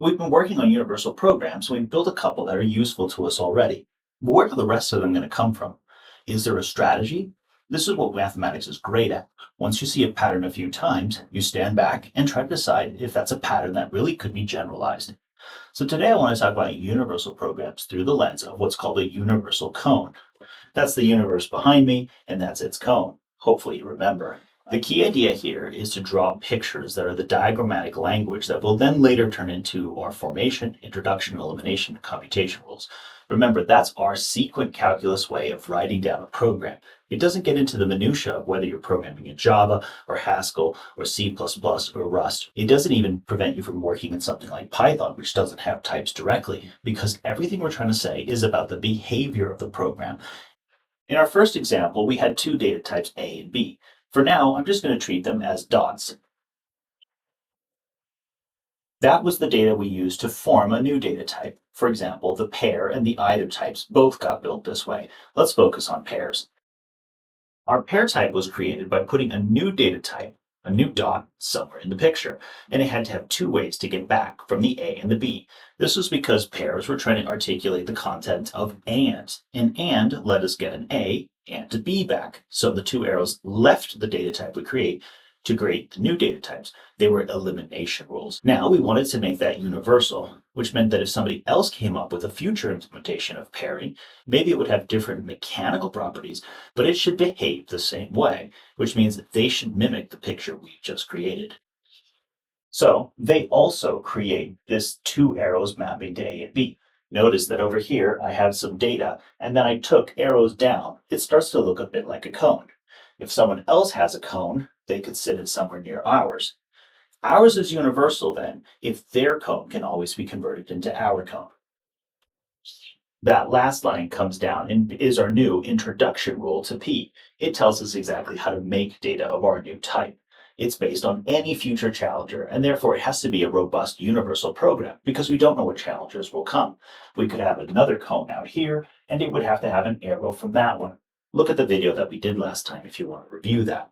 We've been working on universal programs, and we've built a couple that are useful to us already. But where are the rest of them going to come from? Is there a strategy? This is what mathematics is great at. Once you see a pattern a few times, you stand back and try to decide if that's a pattern that really could be generalized. So today I want to talk about universal programs through the lens of what's called a universal cone. That's the universe behind me, and that's its cone. Hopefully you remember. The key idea here is to draw pictures that are the diagrammatic language that will then later turn into our formation, introduction, elimination, computation rules. Remember, that's our sequent calculus way of writing down a program. It doesn't get into the minutia of whether you're programming in Java or Haskell or C++ or Rust. It doesn't even prevent you from working in something like Python, which doesn't have types directly, because everything we're trying to say is about the behavior of the program. In our first example, we had two data types, A and B. For now, I'm just going to treat them as dots. That was the data we used to form a new data type. For example, the pair and the either types both got built this way. Let's focus on pairs. Our pair type was created by putting a new data type, a new dot, somewhere in the picture, and it had to have two ways to get back from the A and the B. This was because pairs were trying to articulate the content of and let us get an A and a B back. So the two arrows left the data type we create to create the new data types. They were elimination rules. Now we wanted to make that universal, which meant that if somebody else came up with a future implementation of pairing, maybe it would have different mechanical properties, but it should behave the same way, which means that they should mimic the picture we just created. So they also create this two arrows mapping to A and B. Notice that over here I have some data, and then I took arrows down. It starts to look a bit like a cone. If someone else has a cone, they could sit it somewhere near ours. Ours is universal then, if their cone can always be converted into our cone. That last line comes down and is our new introduction rule to P. It tells us exactly how to make data of our new type. It's based on any future challenger, and therefore it has to be a robust universal program because we don't know what challengers will come. We could have another cone out here, and it would have to have an arrow from that one. Look at the video that we did last time if you want to review that.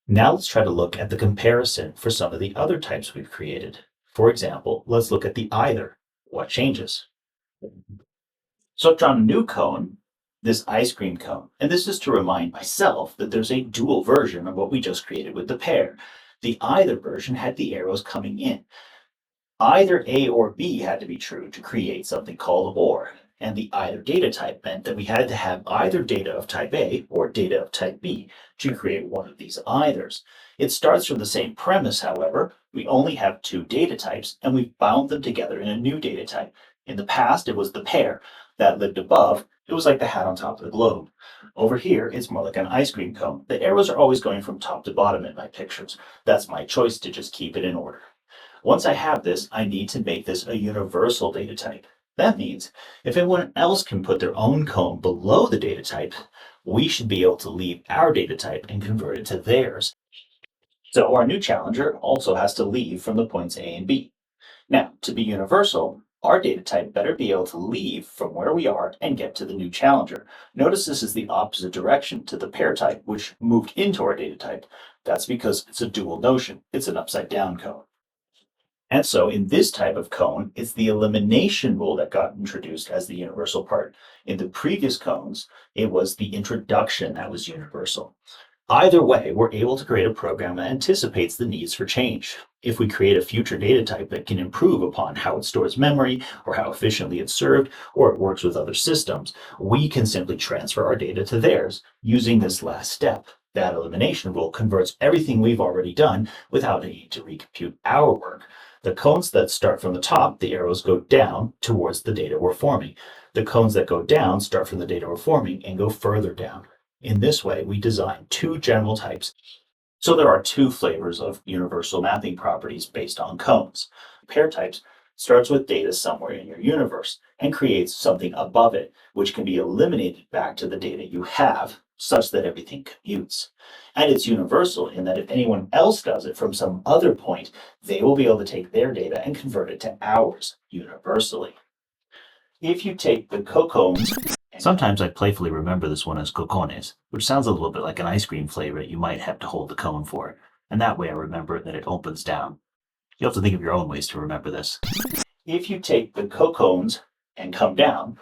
Now let's try to look at the comparison for some of the other types we've created. For example, let's look at the either. What changes? So I've drawn a new cone, this ice cream cone, and this is to remind myself that there's a dual version of what we just created with the pair. The either version had the arrows coming in. Either A or B had to be true to create something called OR. And the either data type meant that we had to have either data of type A or data of type B to create one of these eithers. It starts from the same premise, however. We only have two data types, and we've bound them together in a new data type. In the past, it was the pair that lived above. It was like the hat on top of the globe. Over here, it's more like an ice cream cone. The arrows are always going from top to bottom in my pictures. That's my choice to just keep it in order. Once I have this, I need to make this a universal data type. That means if anyone else can put their own cone below the data type, we should be able to leave our data type and convert it to theirs. So our new challenger also has to leave from the points A and B. Now, to be universal, our data type better be able to leave from where we are and get to the new challenger. Notice this is the opposite direction to the pair type, which moved into our data type. That's because it's a dual notion. It's an upside down cone. And so in this type of cone, it's the elimination rule that got introduced as the universal part. In the previous cones, it was the introduction that was universal. Either way, we're able to create a program that anticipates the needs for change. If we create a future data type that can improve upon how it stores memory, or how efficiently it's served, or it works with other systems, we can simply transfer our data to theirs using this last step. That elimination rule converts everything we've already done without needing to recompute our work. The cones that start from the top, the arrows go down towards the data we're forming. The cones that go down start from the data we're forming and go further down. In this way, we design two general types. So there are two flavors of universal mapping properties based on cones. Pair types starts with data somewhere in your universe and creates something above it, which can be eliminated back to the data you have, such that everything commutes. And it's universal in that if anyone else does it from some other point, they will be able to take their data and convert it to ours universally. If you take the Cocones, sometimes I playfully remember this one as Cocones, which sounds a little bit like an ice cream flavor that you might have to hold the cone for. And that way I remember that it opens down. You'll have to think of your own ways to remember this. If you take the cocones and come down,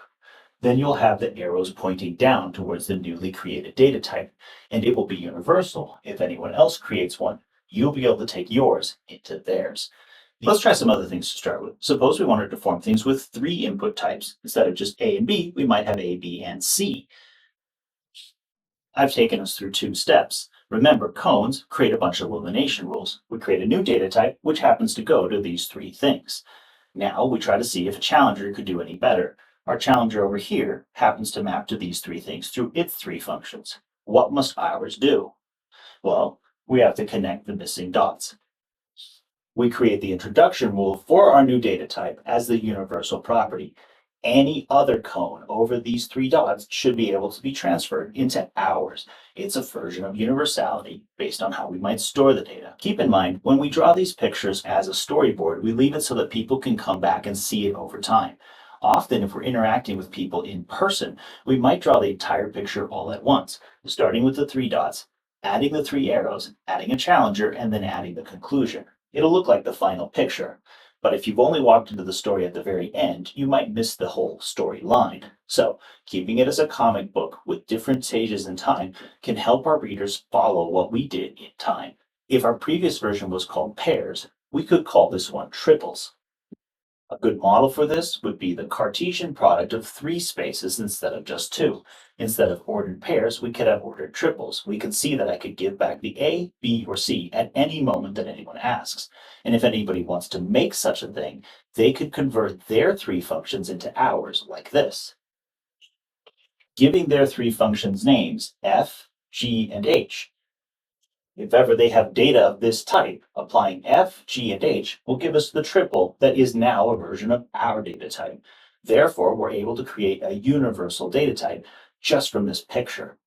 then you'll have the arrows pointing down towards the newly created data type, and it will be universal. If anyone else creates one, you'll be able to take yours into theirs. Let's try some other things to start with. Suppose we wanted to form things with three input types. Instead of just A and B, we might have A, B, and C. I've taken us through two steps. Remember, cones create a bunch of elimination rules. We create a new data type, which happens to go to these three things. Now we try to see if a challenger could do any better. Our challenger over here happens to map to these three things through its three functions. What must ours do? Well, we have to connect the missing dots. We create the introduction rule for our new data type as the universal property. Any other cone over these three dots should be able to be transferred into ours. It's a version of universality based on how we might store the data. Keep in mind, when we draw these pictures as a storyboard, we leave it so that people can come back and see it over time. Often, if we're interacting with people in person, we might draw the entire picture all at once, starting with the three dots, adding the three arrows, adding a challenger, and then adding the conclusion. It'll look like the final picture. But if you've only walked into the story at the very end, you might miss the whole storyline. So, keeping it as a comic book with different stages in time can help our readers follow what we did in time. If our previous version was called pairs, we could call this one triples. A good model for this would be the Cartesian product of three spaces instead of just two. Instead of ordered pairs, we could have ordered triples. We could see that I could give back the A, B, or C at any moment that anyone asks. And if anybody wants to make such a thing, they could convert their three functions into ours, like this. Giving their three functions names, F, G, and H. If ever they have data of this type, applying F, G, and H will give us the triple that is now a version of our data type. Therefore, we're able to create a universal data type just from this picture.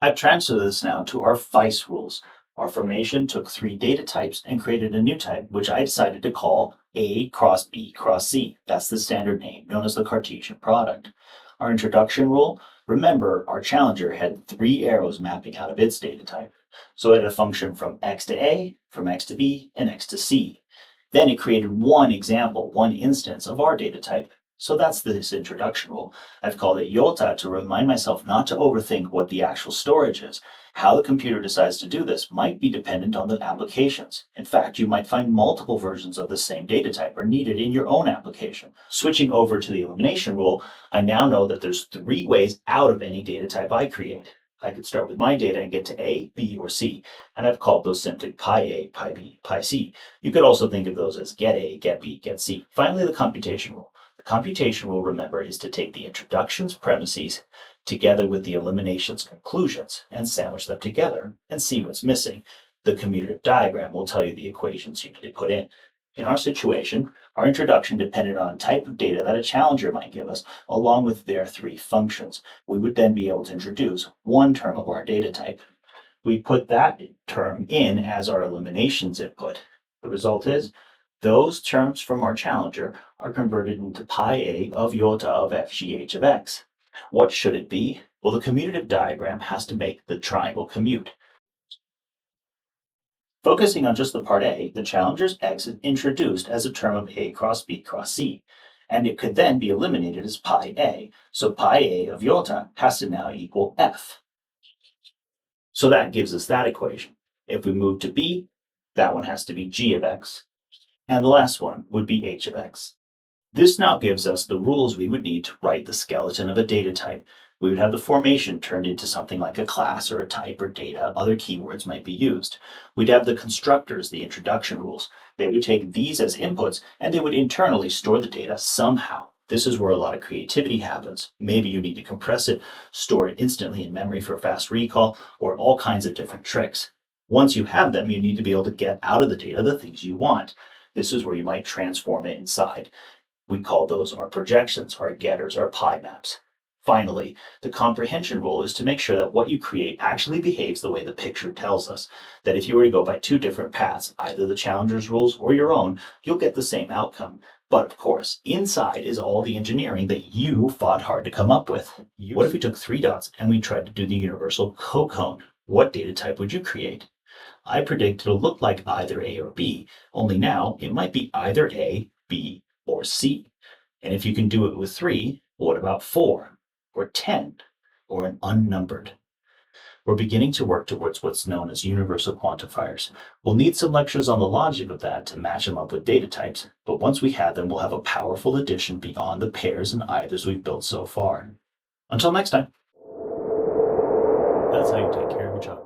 I've transferred this now to our vice rules. Our formation took three data types and created a new type, which I decided to call A cross B cross C. That's the standard name, known as the Cartesian product. Our introduction rule, remember our challenger had three arrows mapping out of its data type. So it had a function from X to A, from X to B, and X to C. Then it created one example, one instance of our data type. So that's this introduction rule. I've called it YOLTA to remind myself not to overthink what the actual storage is. How the computer decides to do this might be dependent on the applications. In fact, you might find multiple versions of the same data type are needed in your own application. Switching over to the elimination rule, I now know that there's three ways out of any data type I create. I could start with my data and get to A, B, or C, and I've called those simply pi A, pi B, pi C. You could also think of those as get A, get B, get C. Finally, the computation rule. The computation rule, remember, is to take the introduction's premises together with the elimination's conclusions and sandwich them together and see what's missing. The commutative diagram will tell you the equations you need to put in. In our situation, our introduction depended on a type of data that a challenger might give us, along with their three functions. We would then be able to introduce one term of our data type. We put that term in as our eliminations input. The result is those terms from our challenger are converted into pi A of iota of FGH of X. What should it be? Well, the commutative diagram has to make the triangle commute. Focusing on just the part A, the challenger's X is introduced as a term of A cross B cross C, and it could then be eliminated as pi A. So pi A of iota has to now equal F. So that gives us that equation. If we move to B, that one has to be G of X, and the last one would be H of X. This now gives us the rules we would need to write the skeleton of a data type. We would have the formation turned into something like a class or a type or data. Other keywords might be used. We'd have the constructors, the introduction rules. They would take these as inputs and they would internally store the data somehow. This is where a lot of creativity happens. Maybe you need to compress it, store it instantly in memory for fast recall, or all kinds of different tricks. Once you have them, you need to be able to get out of the data the things you want. This is where you might transform it inside. We call those our projections, our getters, our pi maps. Finally, the comprehension rule is to make sure that what you create actually behaves the way the picture tells us. That if you were to go by two different paths, either the challenger's rules or your own, you'll get the same outcome. But of course, inside is all the engineering that you fought hard to come up with. What if we took three dots and we tried to do the universal cocone? What data type would you create? I predict it'll look like either A or B, only now it might be either A, B, or C. And if you can do it with 3, what about 4, or 10, or an unnumbered? We're beginning to work towards what's known as universal quantifiers. We'll need some lectures on the logic of that to match them up with data types, but once we have them, we'll have a powerful addition beyond the pairs and eithers we've built so far. Until next time. That's how you take care of a child.